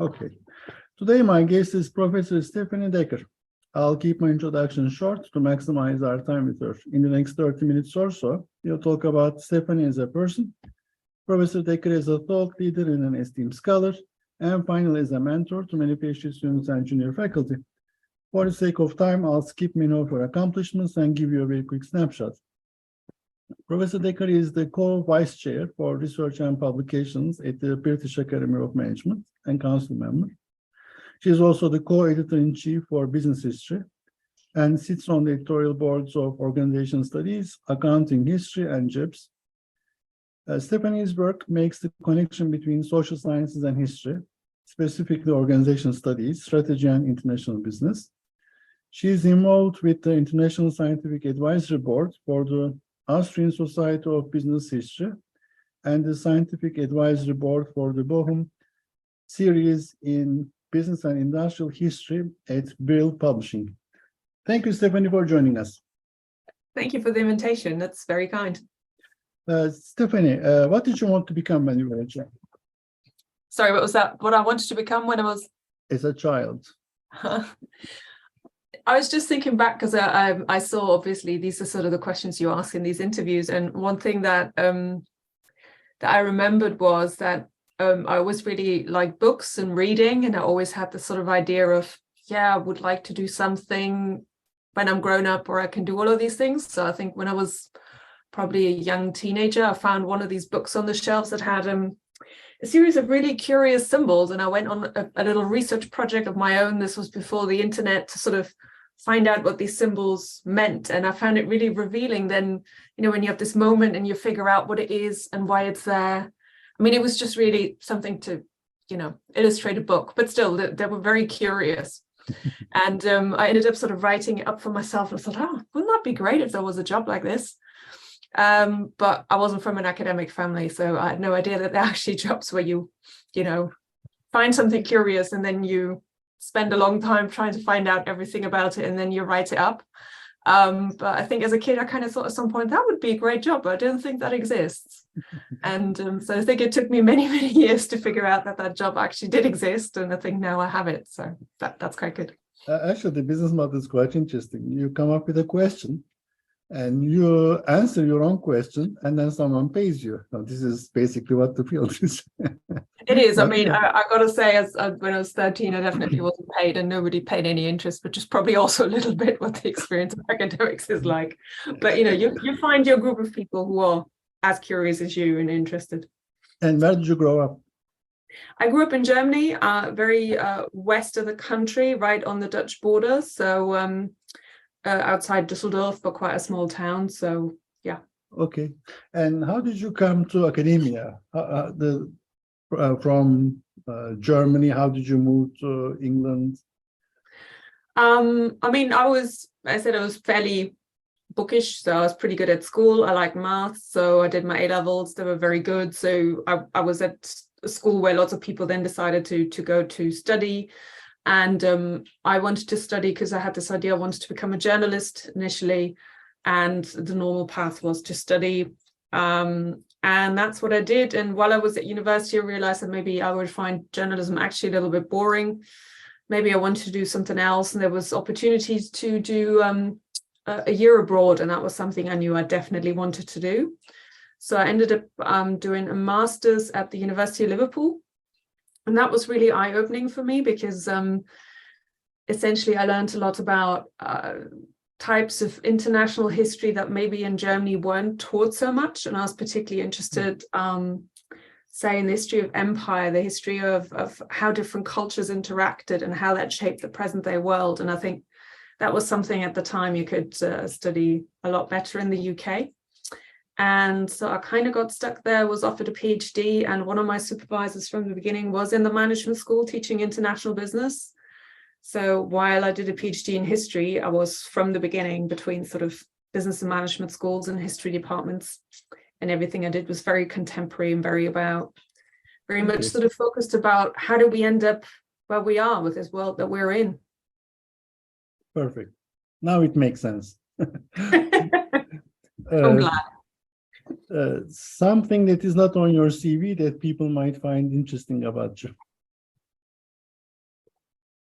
Okay. Today, my guest is Professor Stephanie Decker. I'll keep my introduction short to maximize our time with her. In the next 30 minutes or so, we'll talk about Stephanie as a person, Professor Decker as a thought leader and an esteemed scholar, and finally as a mentor to many PhD students and junior faculty. For the sake of time, I'll skip many of her accomplishments and give you a very quick snapshot. Professor Decker is the co-vice chair for research and publications at the British Academy of Management and council member. She is also the co-editor-in-chief for business history and sits on the editorial boards of organization studies, accounting history, and JIBS. Stephanie's work makes the connection between social sciences and history, specifically organization studies, strategy, and international business. She is involved with the International Scientific Advisory Board for the Austrian Society of Business History and the Scientific Advisory Board for the Bochum series in Business and Industrial History at Brill Publishing. Thank you, Stephanie, for joining us. Thank you for the invitation. That's very kind. Stephanie, what did you want to become when you were a child? Sorry, what was that? What I wanted to become when I was... As a child. I was just thinking back because I saw, obviously, these are sort of the questions you ask in these interviews. And one thing that I remembered was that I always really liked books and reading. And I always had this sort of idea of, yeah, I would like to do something when I'm grown up or I can do all of these things. So I think when I was probably a young teenager, I found one of these books on the shelves that had a series of really curious symbols. And I went on a little research project of my own. This was before the internet, to sort of find out what these symbols meant. And I found it really revealing then, you know, when you have this moment and you figure out what it is and why it's there. I mean, it was just really something to, you know, illustrate a book, but still they were very curious. And I ended up sort of writing it up for myself. And I thought, oh, wouldn't that be great if there was a job like this? But I wasn't from an academic family, so I had no idea that there are actually jobs where you know, find something curious and then you spend a long time trying to find out everything about it and then you write it up. But I think as a kid, I kind of thought at some point that would be a great job, but I don't think that exists. And so I think it took me many, many years to figure out that job actually did exist. And I think now I have it. So that's quite good. Actually, the business model is quite interesting. You come up with a question and you answer your own question, and then someone pays you. Now, this is basically what the field is. It is. I mean, I got to say, when I was 13, I definitely wasn't paid, and nobody paid any interest, which is probably also a little bit what the experience of academics is like. But, you know, you find your group of people who are as curious as you and interested. And where did you grow up? I grew up in Germany, very west of the country, right on the Dutch border. So, outside Düsseldorf, but quite a small town. So, yeah. Okay. And how did you come to academia? From Germany, how did you move to England? I mean, I was fairly bookish, so I was pretty good at school. I liked maths, so I did my A-levels. They were very good. So I was at a school where lots of people then decided to go to study. And I wanted to study because I had this idea I wanted to become a journalist initially, and the normal path was to study. And that's what I did. And while I was at university, I realized that maybe I would find journalism actually a little bit boring. Maybe I wanted to do something else. And there was opportunities to do a year abroad. And that was something I knew I definitely wanted to do. So I ended up doing a master's at the University of Liverpool. And that was really eye-opening for me because essentially I learned a lot about types of international history that maybe in Germany weren't taught so much. And I was particularly interested, say, in the history of empire, the history of how different cultures interacted and how that shaped the present-day world. And I think that was something at the time you could study a lot better in the UK. And so I kind of got stuck there, was offered a PhD, and one of my supervisors from the beginning was in the management school teaching international business. So while I did a PhD in history, I was from the beginning between sort of business and management schools and history departments, and everything I did was very contemporary and very much sort of focused about how do we end up where we are with this world that we're in. Perfect. Now it makes sense. I'm glad. Something that is not on your CV that people might find interesting about you.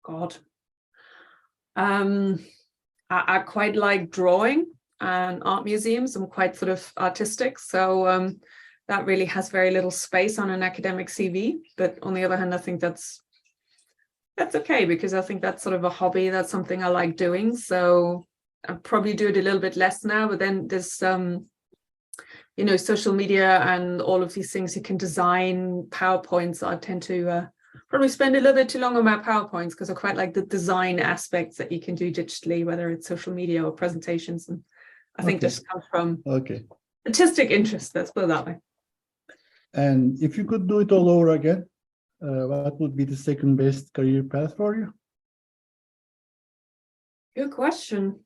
God. I quite like drawing and art museums. I'm quite sort of artistic, so that really has very little space on an academic CV. But on the other hand, I think that's okay, because I think that's sort of a hobby. That's something I like doing. So I probably do it a little bit less now. But then there's you know, social media and all of these things. You can design PowerPoints. I tend to probably spend a little bit too long on my PowerPoints, because I quite like the design aspects that you can do digitally, whether it's social media or presentations. And I think this comes from artistic interest, let's put it that way. And if you could do it all over again, what would be the second best career path for you? Good question.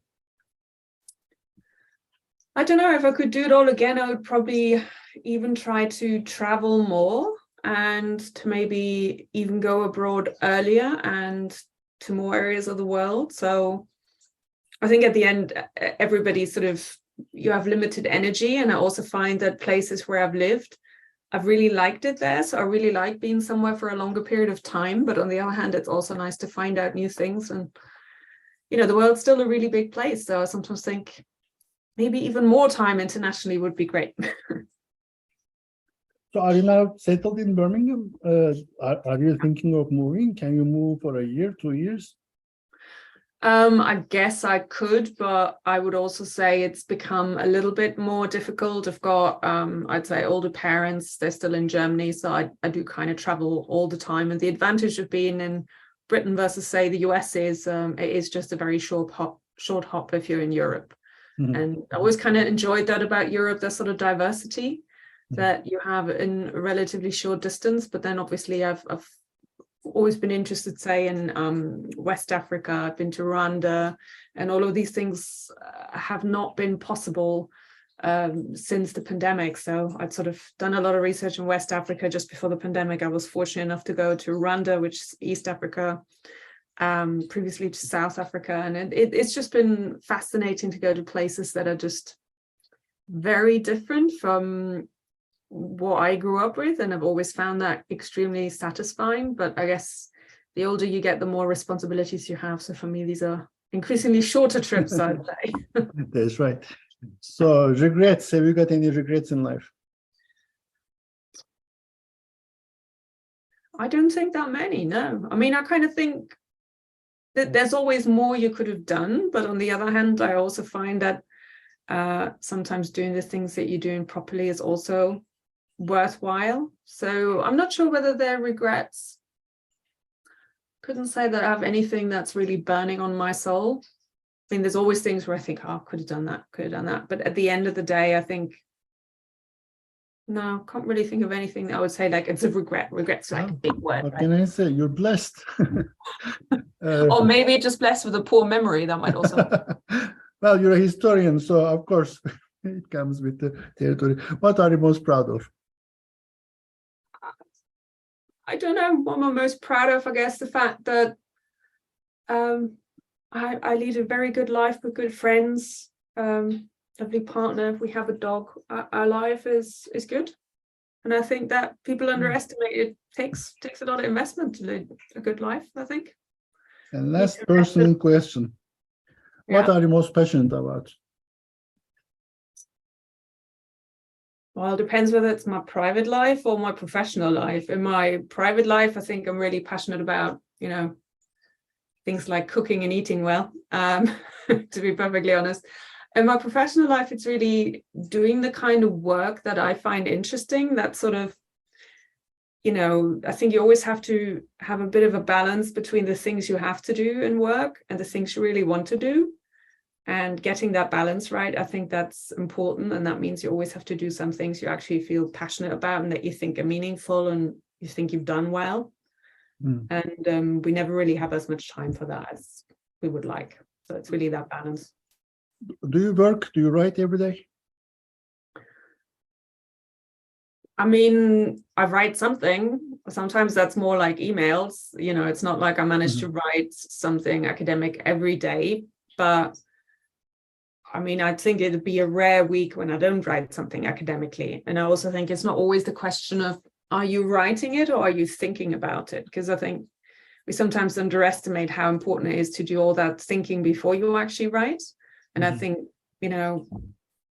I don't know if I could do it all again. I would probably even try to travel more, and to maybe even go abroad earlier and to more areas of the world. So I think at the end, everybody sort of, you have limited energy. And I also find that places where I've lived, I've really liked it there. So I really like being somewhere for a longer period of time. But on the other hand, it's also nice to find out new things. And, you know, the world's still a really big place. So I sometimes think maybe even more time internationally would be great. So are you now settled in Birmingham? Are you thinking of moving? Can you move for a year, 2 years? I guess I could, but I would also say it's become a little bit more difficult. I've got, I'd say, older parents. They're still in Germany, so I do kind of travel all the time. And the advantage of being in Britain versus, say, the US is it is just a very short hop if you're in Europe. Mm-hmm. And I always kind of enjoyed that about Europe, that sort of diversity that you have in a relatively short distance. But then obviously I've always been interested, say, in West Africa. I've been to Rwanda, and all of these things have not been possible since the pandemic. So I'd sort of done a lot of research in West Africa just before the pandemic. I was fortunate enough to go to Rwanda, which is East Africa, previously to South Africa. And it's just been fascinating to go to places that are just very different from what I grew up with, and I've always found that extremely satisfying. But I guess the older you get, the more responsibilities you have. So for me, these are increasingly shorter trips, I'd say. That's right. So regrets, have you got any regrets in life? I don't think that many, no. I mean, I kind of think that there's always more you could have done, but on the other hand, I also find that sometimes doing the things that you're doing properly is also worthwhile. So I'm not sure whether they're regrets. Couldn't say that I have anything that's really burning on my soul. I mean, there's always things where I think, oh, could have done that. But at the end of the day, I think, no, can't really think of anything that I would say like it's a regret. Regret's like a big word. What can I say? You're blessed. Or maybe just blessed with a poor memory. That might also. Well, you're a historian, so of course it comes with the territory. What are you most proud of? I don't know what I'm most proud of. I guess the fact that I lead a very good life with good friends, lovely partner. We have a dog. Our life is good, and I think that people underestimate it. Takes a lot of investment to lead a good life, I think. And last personal question: what are you most passionate about? Well, it depends whether it's my private life or my professional life. In my private life, I think I'm really passionate about, you know, things like cooking and eating well, to be perfectly honest. In my professional life, it's really doing the kind of work that I find interesting. That sort of, you know, I think you always have to have a bit of a balance between the things you have to do in work and the things you really want to do. And getting that balance right, I think that's important. And that means you always have to do some things you actually feel passionate about and that you think are meaningful and you think you've done well. And we never really have as much time for that as we would like. So it's really that balance. Do you work? Do you write every day? I mean, I write something. Sometimes that's more like emails. You know, it's not like I manage to write something academic every day. But I mean, I think it'd be a rare week when I don't write something academically. And I also think it's not always the question of, are you writing it or are you thinking about it? Because I think we sometimes underestimate how important it is to do all that thinking before you actually write. And I think,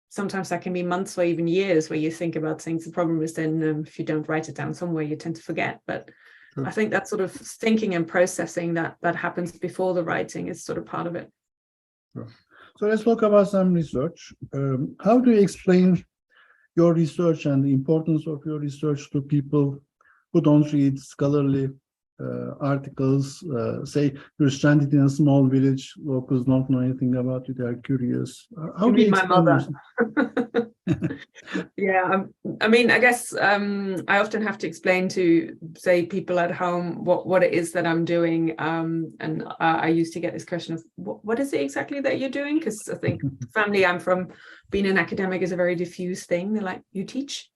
sometimes that can be months or even years where you think about things. The problem is then if you don't write it down somewhere, you tend to forget. But I think that sort of thinking and processing that happens before the writing is sort of part of it. Sure. So let's talk about some research. How do you explain your research and the importance of your research to people who don't read scholarly articles? Say you're stranded in a small village, locals don't know anything about you, they are curious. How do you my explain mother? yourself? I mean, I guess I often have to explain to, say, people at home what it is that I'm doing. And I used to get this question of, what is it exactly that you're doing? Because I think family I'm from, being an academic is a very diffuse thing. They're like, you teach?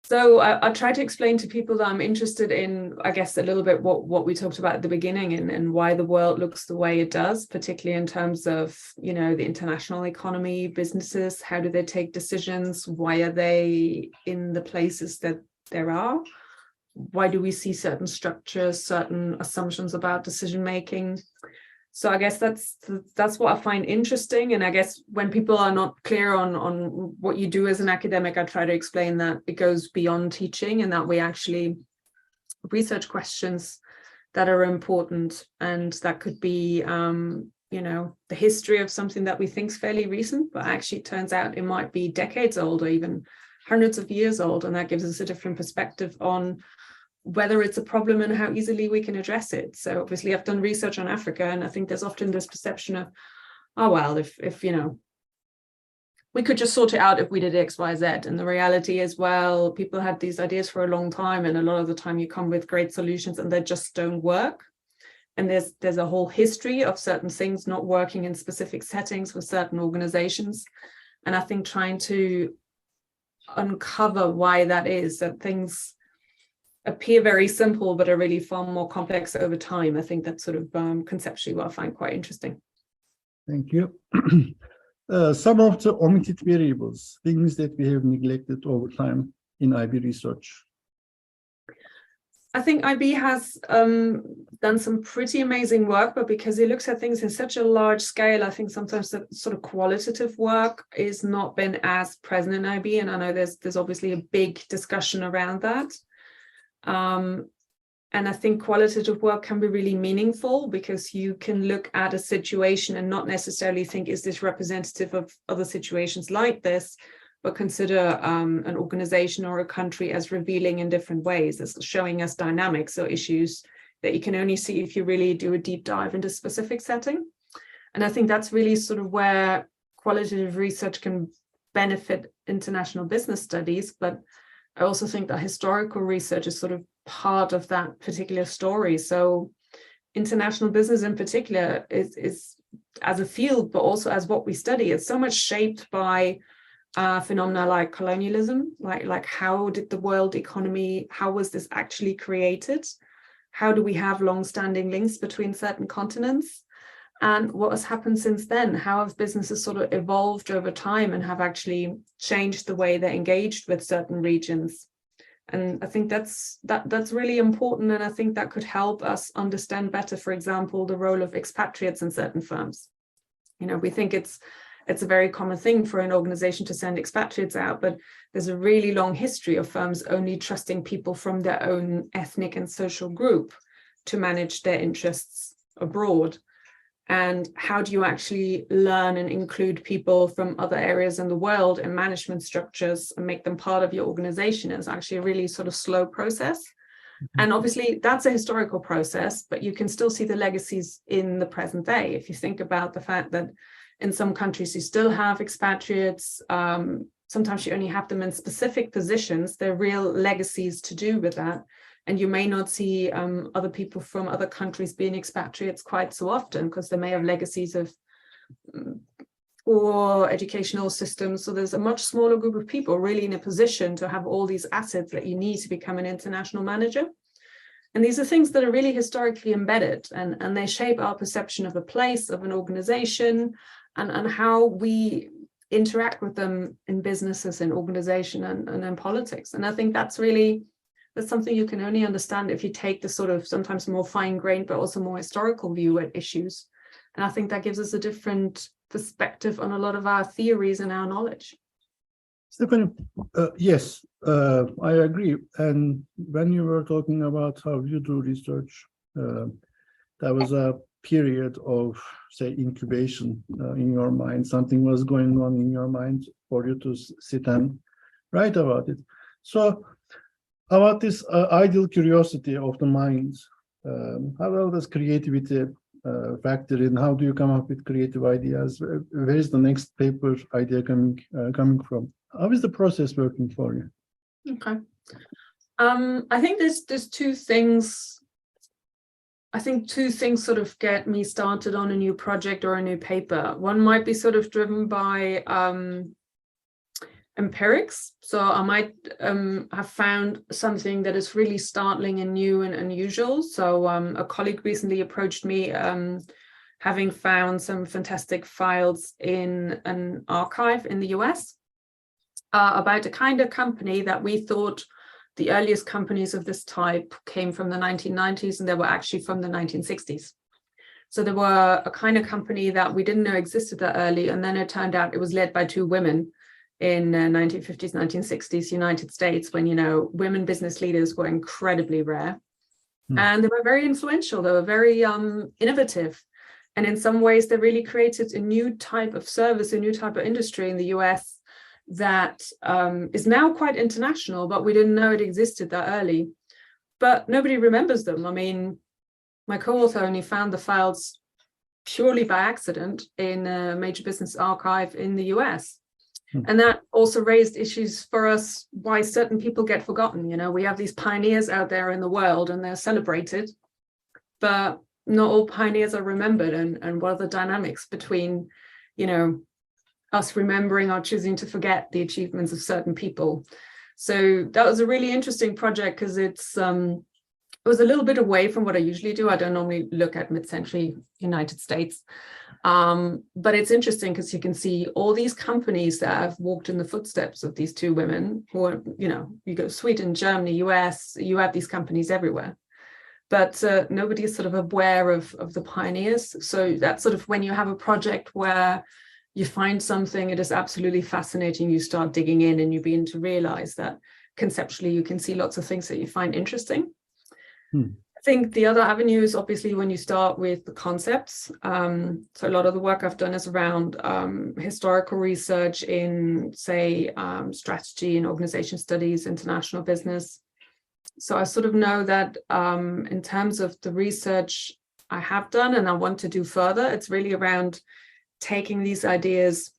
So I try to explain to people that I'm interested in, I guess, a little bit what we talked about at the beginning and why the world looks the way it does, particularly in terms of, the international economy, businesses, how do they take decisions? Why are they in the places that there are? Why do we see certain structures, certain assumptions about decision making? So I guess that's what I find interesting. And I guess when people are not clear on what you do as an academic, I try to explain that it goes beyond teaching and that we actually research questions that are important. And that could be, the history of something that we think is fairly recent, but actually it turns out it might be decades old or even hundreds of years old. And that gives us a different perspective on whether it's a problem and how easily we can address it. So obviously I've done research on Africa, and I think there's often this perception of, oh, well, if we could just sort it out if we did X, Y, Z. And the reality is, well, people had these ideas for a long time, and a lot of the time you come with great solutions and they just don't work. And there's a whole history of certain things not working in specific settings with certain organizations. And I think trying to uncover why that is, that things appear very simple but are really far more complex over time. I think that's sort of conceptually what I find quite interesting. Thank you. Some of the omitted variables, things that we have neglected over time in IB research. I think IB has done some pretty amazing work, but because it looks at things in such a large scale, I think sometimes the sort of qualitative work is not been as present in IB. And I know there's obviously a big discussion around that. And I think qualitative work can be really meaningful because you can look at a situation and not necessarily think, is this representative of other situations like this, but consider an organization or a country as revealing in different ways, as showing us dynamics or issues that you can only see if you really do a deep dive into a specific setting. And I think that's really sort of where qualitative research can benefit international business studies, but I also think that historical research is sort of part of that particular story. So international business in particular is as a field, but also as what we study, it's so much shaped by phenomena like colonialism, like how did the world economy, how was this actually created? How do we have long-standing links between certain continents? And what has happened since then? How have businesses sort of evolved over time and have actually changed the way they're engaged with certain regions? And I think that's really important. And I think that could help us understand better, for example, the role of expatriates in certain firms. We think it's a very common thing for an organization to send expatriates out, but there's a really long history of firms only trusting people from their own ethnic and social group to manage their interests abroad. And how do you actually learn and include people from other areas in the world in management structures and make them part of your organization? Is actually a really sort of slow process. Mm-hmm. And obviously that's a historical process, but you can still see the legacies in the present day. If you think about the fact that in some countries you still have expatriates, sometimes you only have them in specific positions, there are real legacies to do with that. And you may not see other people from other countries being expatriates quite so often because they may have legacies of poor educational systems. So there's a much smaller group of people really in a position to have all these assets that you need to become an international manager. And these are things that are really historically embedded and they shape our perception of a place, of an organization, and how we interact with them in businesses, in organization, and in politics. And I think that's really That's something you can only understand if you take the sort of sometimes more fine-grained, but also more historical view at issues. And I think that gives us a different perspective on a lot of our theories and our knowledge. Stephanie, yes, I agree. And when you were talking about how you do research, there was a period of, say, incubation in your mind. Something was going on in your mind for you to sit and write about it. So about this ideal curiosity of the mind, how does creativity factor in? How do you come up with creative ideas? Where is the next paper idea coming from? How is the process working for you? Okay. I think there's two things. I think two things sort of get me started on a new project or a new paper. One might be sort of driven by empirics. So I might have found something that is really startling and new and unusual. So a colleague recently approached me having found some fantastic files in an archive in the US about a kind of company that we thought the earliest companies of this type came from the 1990s, and they were actually from the 1960s. So they were a kind of company that we didn't know existed that early, and then it turned out it was led by two women in 1950s, 1960s United States, when, you know, women business leaders were incredibly rare. And they were very influential. They were very innovative. And in some ways, they really created a new type of service, a new type of industry in the US that is now quite international, but we didn't know it existed that early. But nobody remembers them. I mean, my co-author only found the files purely by accident in a major business archive in the US. And that also raised issues for us, why certain people get forgotten. You know, we have these pioneers out there in the world and they're celebrated, but not all pioneers are remembered. And what are the dynamics between, you know, us remembering or choosing to forget the achievements of certain people. So that was a really interesting project because it was a little bit away from what I usually do. I don't normally look at mid-century United States. But it's interesting because you can see all these companies that have walked in the footsteps of these two women who are, you know, you go Sweden, Germany, US, you have these companies everywhere. But nobody is sort of aware of the pioneers. So that's sort of when you have a project where you find something, it is absolutely fascinating, you start digging in and you begin to realize that conceptually you can see lots of things that you find interesting. I think the other avenue is obviously when you start with the concepts. So a lot of the work I've done is around historical research in, say, strategy and organization studies, international business. So I sort of know that in terms of the research I have done and I want to do further, it's really around taking these ideas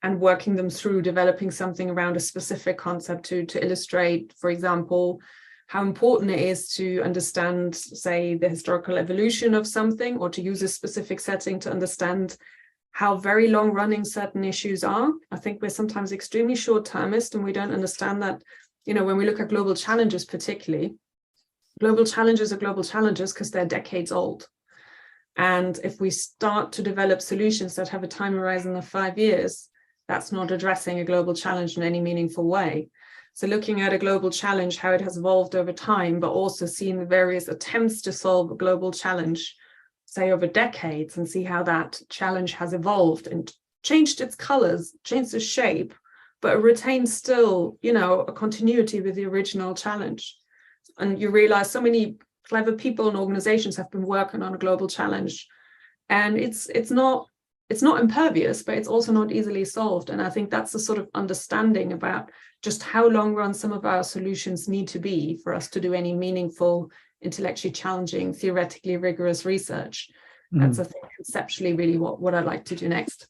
and working them through, developing something around a specific concept to illustrate, for example, how important it is to understand, say, the historical evolution of something, or to use a specific setting to understand how very long running certain issues are. I think we're sometimes extremely short-termist and we don't understand that, you know, when we look at global challenges, particularly, global challenges are global challenges because they're decades old. And if we start to develop solutions that have a time horizon of 5 years, that's not addressing a global challenge in any meaningful way. So looking at a global challenge, how it has evolved over time, but also seeing the various attempts to solve a global challenge, say over decades, and see how that challenge has evolved and changed its colors, changed its shape, but it retains still, you know, a continuity with the original challenge. And you realize so many clever people and organizations have been working on a global challenge, and it's not impervious, but it's also not easily solved. And I think that's the sort of understanding about just how long run some of our solutions need to be for us to do any meaningful, intellectually challenging, theoretically rigorous research. That's, I think, conceptually really what I'd like to do next.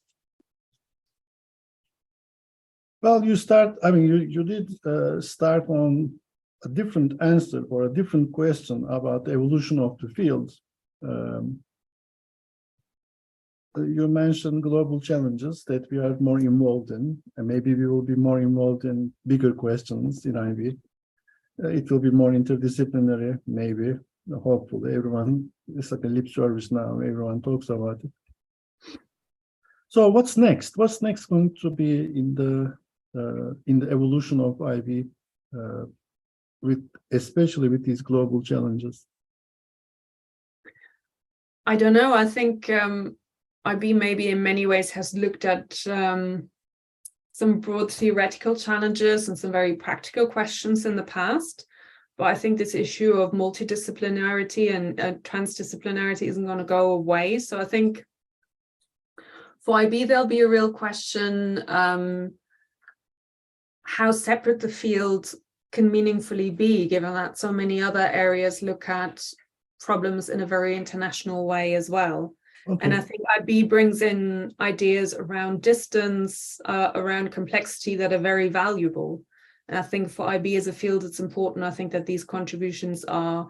Well, you did start on a different answer or a different question about the evolution of the field. You mentioned global challenges that we are more involved in, and maybe we will be more involved in bigger questions in IB. It will be more interdisciplinary, maybe, hopefully. Everyone, it's like a lip service now, everyone talks about it. So what's next? What's next going to be in the evolution of IB especially with these global challenges? I don't know. I think IB maybe in many ways has looked at some broad theoretical challenges and some very practical questions in the past. But I think this issue of multidisciplinarity and transdisciplinarity isn't going to go away. So I think for IB, there'll be a real question how separate the field can meaningfully be, given that so many other areas look at problems in a very international way as well. Okay. And I think IB brings in ideas around distance, around complexity that are very valuable. And I think for IB as a field, it's important, I think, that these contributions are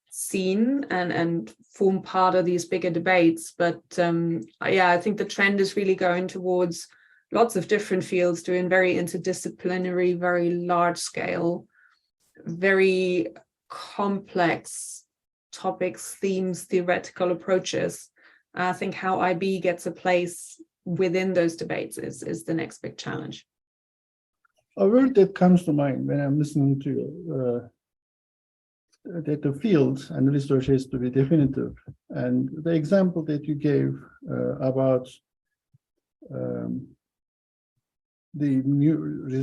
seen and form part of these bigger debates. But yeah, I think the trend is really going towards lots of different fields doing very interdisciplinary, very large scale, very complex topics, themes, theoretical approaches. I think how IB gets a place within those debates is the next big challenge. A word that comes to mind when I'm listening to you, that the field and research has to be definitive. And the example that you gave about the new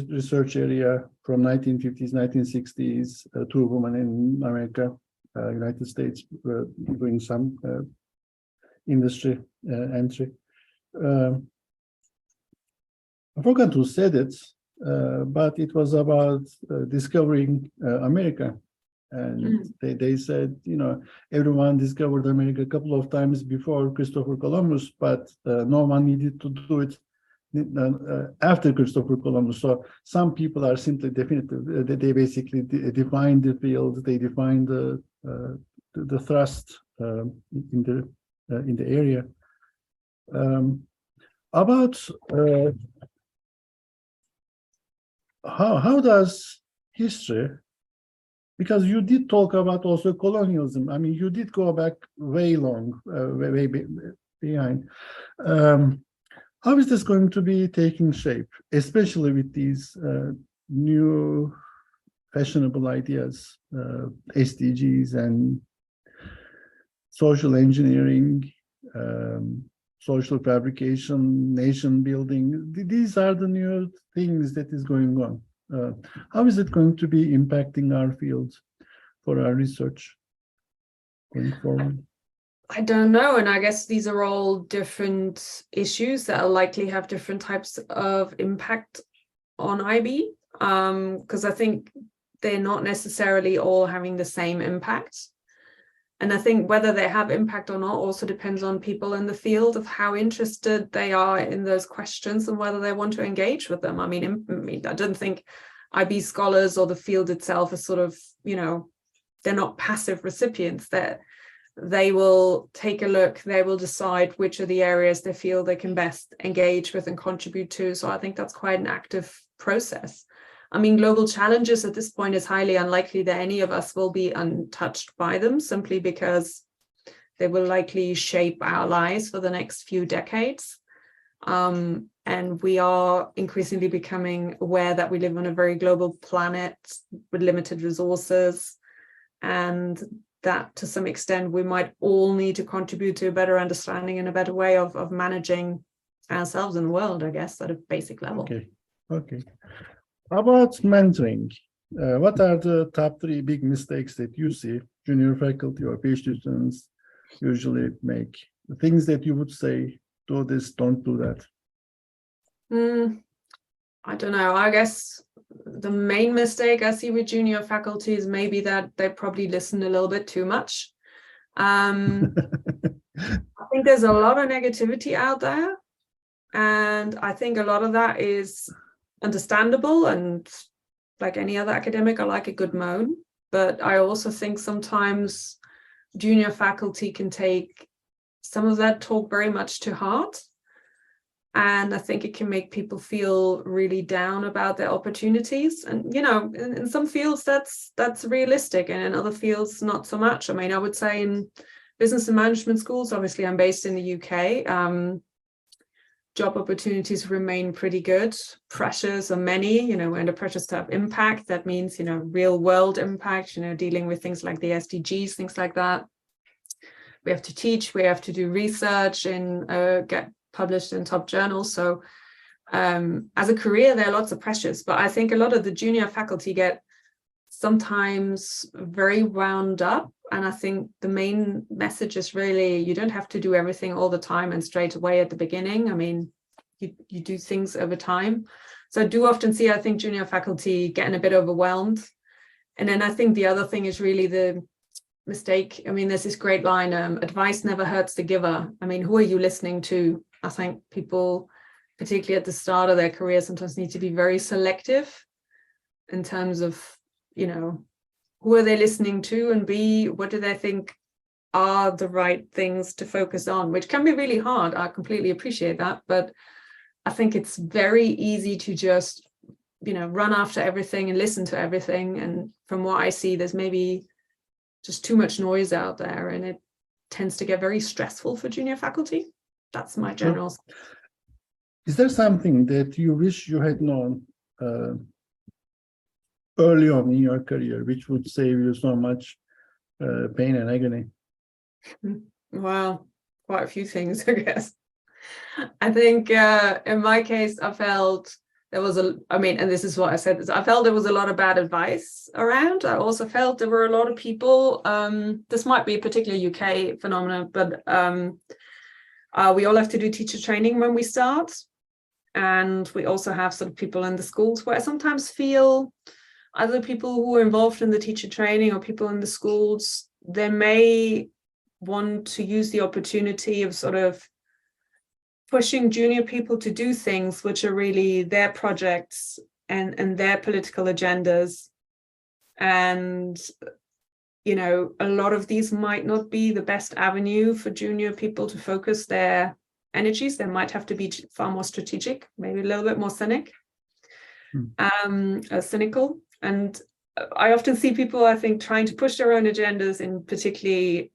research area from 1950s, 1960s, two women in America, United States, doing some industry entry. I forgot who said it, but it was about discovering America. And they said, you know, everyone discovered America a couple of times before Christopher Columbus, but no one needed to do it after Christopher Columbus. So some people are simply definitive. They basically define the field, they define the thrust in the area. About how does history, because you did talk about also colonialism. I mean, you did go back way long, way behind. How is this going to be taking shape, especially with these new fashionable ideas, SDGs and social engineering, social fabrication, nation building? These are the new things that is going on. How is it going to be impacting our field for our research going forward? I don't know. And I guess these are all different issues that will likely have different types of impact on IB, because I think they're not necessarily all having the same impact. And I think whether they have impact or not also depends on people in the field, of how interested they are in those questions and whether they want to engage with them. I mean, I don't think IB scholars or the field itself is sort of, you know, they're not passive recipients. They will take a look, they will decide which are the areas they feel they can best engage with and contribute to. So I think that's quite an active process. I mean, global challenges at this point is highly unlikely that any of us will be untouched by them, simply because they will likely shape our lives for the next few decades. And we are increasingly becoming aware that we live on a very global planet with limited resources, and that to some extent we might all need to contribute to a better understanding and a better way of managing ourselves in the world, I guess, at a basic level. Okay. About mentoring, what are the top 3 big mistakes that you see junior faculty or PhD students usually make? The things that you would say, do this, don't do that. I don't know. I guess the main mistake I see with junior faculty is maybe that they probably listen a little bit too much. I think there's a lot of negativity out there, and I think a lot of that is understandable, and like any other academic, I like a good moan, but I also think sometimes junior faculty can take some of that talk very much to heart. And I think it can make people feel really down about their opportunities. And, you know, in some fields that's realistic, and in other fields not so much. I mean, I would say in business and management schools, obviously I'm based in the UK, job opportunities remain pretty good. Pressures are many, we're under pressures to have impact. That means, real world impact, dealing with things like the SDGs, things like that. We have to teach, we have to do research and get published in top journals. So as a career, there are lots of pressures, but I think a lot of the junior faculty get sometimes very wound up. And I think the main message is really, you don't have to do everything all the time and straight away at the beginning. I mean, you do things over time. So I do often see, I think, junior faculty getting a bit overwhelmed. And then I think the other thing is really the mistake. I mean, there's this great line, advice never hurts the giver. I mean, who are you listening to? I think people, particularly at the start of their career, sometimes need to be very selective in terms of, who are they listening to, and B, what do they think are the right things to focus on, which can be really hard. I completely appreciate that. But I think it's very easy to just, run after everything and listen to everything. And from what I see, there's maybe just too much noise out there, and it tends to get very stressful for junior faculty. That's my general. Is there something that you wish you had known early on in your career, which would save you so much pain and agony? Well, quite a few things, I guess. I think in my case, I felt there was and this is what I said, I felt there was a lot of bad advice around. I also felt there were a lot of people, this might be a particular UK phenomenon, but we all have to do teacher training when we start. And we also have sort of people in the schools where I sometimes feel other people who are involved in the teacher training or people in the schools, they may want to use the opportunity of sort of pushing junior people to do things which are really their projects and their political agendas. And, a lot of these might not be the best avenue for junior people to focus their energies. They might have to be far more strategic, maybe a little bit more cynical. And I often see people, I think, trying to push their own agendas, and particularly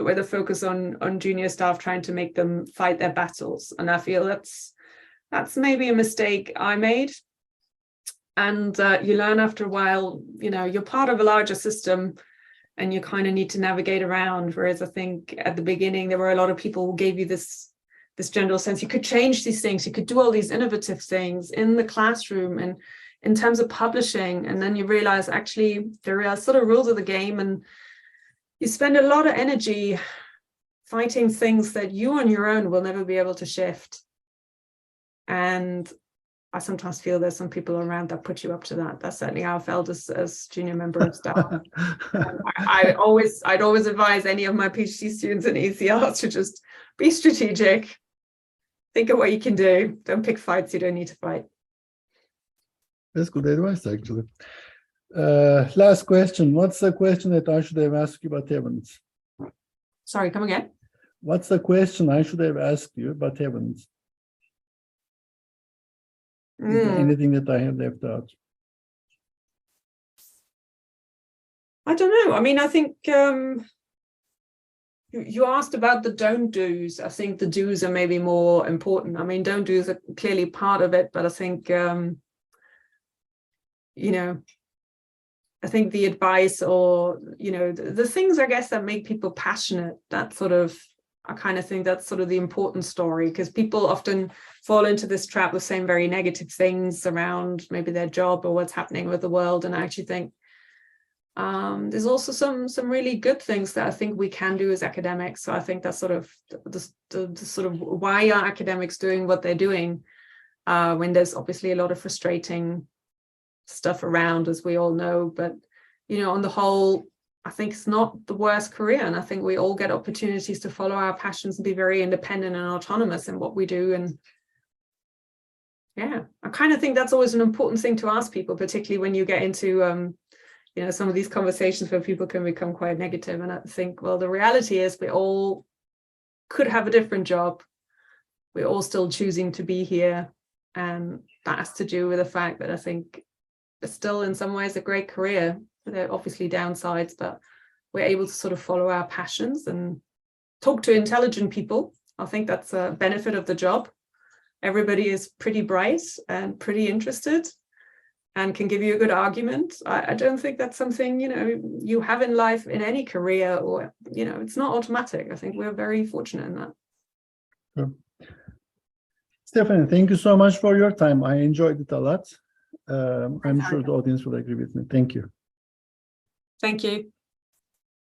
with a focus on junior staff, trying to make them fight their battles. And I feel that's maybe a mistake I made. And you learn after a while, you're part of a larger system and you kind of need to navigate around. Whereas I think at the beginning, there were a lot of people who gave you this general sense you could change these things, you could do all these innovative things in the classroom and in terms of publishing. And then you realize actually there are sort of rules of the game, and you spend a lot of energy fighting things that you on your own will never be able to shift. And I sometimes feel there's some people around that put you up to that. That's certainly how I felt as junior member of staff. I'd always advise any of my PhD students in ECR to just be strategic, think of what you can do, don't pick fights you don't need to fight. That's good advice, actually. Last question. What's the question that I should have asked you but haven't? Sorry, come again. What's the question I should have asked you but haven't? Is there anything that I have left out? I don't know. I mean, I think you asked about the don't do's. I think the do's are maybe more important. I mean, don't do's are clearly part of it, but I think, I think the advice or, the things, I guess, that make people passionate, that sort of, I kind of think that's sort of the important story, because people often fall into this trap of saying very negative things around maybe their job or what's happening with the world. And I actually think there's also some really good things that I think we can do as academics. So I think that's sort of the sort of why are academics doing what they're doing when there's obviously a lot of frustrating stuff around, as we all know. But, on the whole, I think it's not the worst career. And I think we all get opportunities to follow our passions and be very independent and autonomous in what we do. And yeah, I kind of think that's always an important thing to ask people, particularly when you get into, some of these conversations where people can become quite negative. And I think, well, the reality is we all could have a different job. We're all still choosing to be here. And that has to do with the fact that I think it's still in some ways a great career. There are obviously downsides, but we're able to sort of follow our passions and talk to intelligent people. I think that's a benefit of the job. everybody is pretty bright and pretty interested and can give you a good argument. I don't think that's something, you have in life in any career, or, it's not automatic. I think we're very fortunate in that. Sure. Stephanie, thank you so much for your time. I enjoyed it a lot. I'm sure the audience will agree with me. Thank you. Thank you.